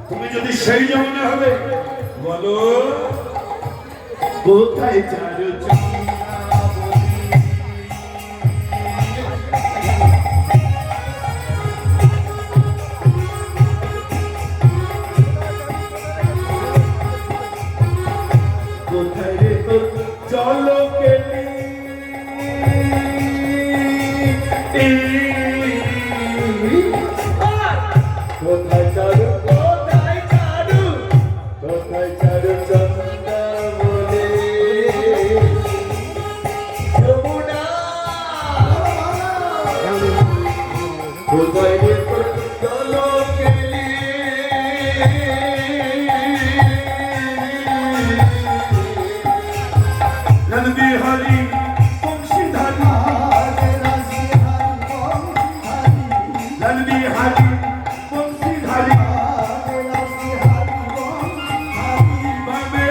তুমি যদি সেই যমুনা হবে বলো কোথায় চারু কোথায় রে চলো কেলি কোথায় চারু কোথায় চারু কোথায় চারু চন্দ্রা বলে যমুনা কোথায় রে চলো কেলি বিহারি বংশীধারী লাল বিহারি বংশীধারী বাবে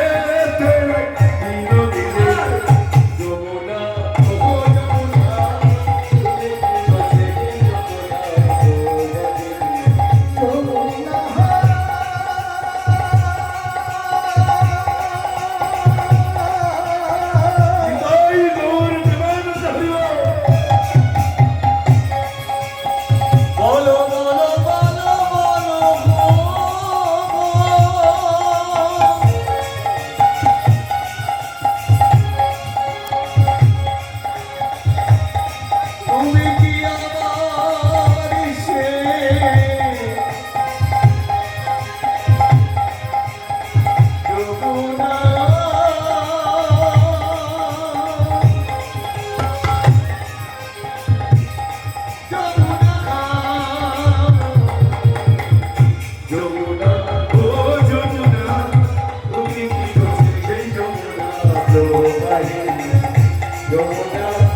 তেরে দিনো দিনে যমুনা ও যমুনা যমুনা ও যমুনা তুমি কি করছো সেই যমুনা যমুনা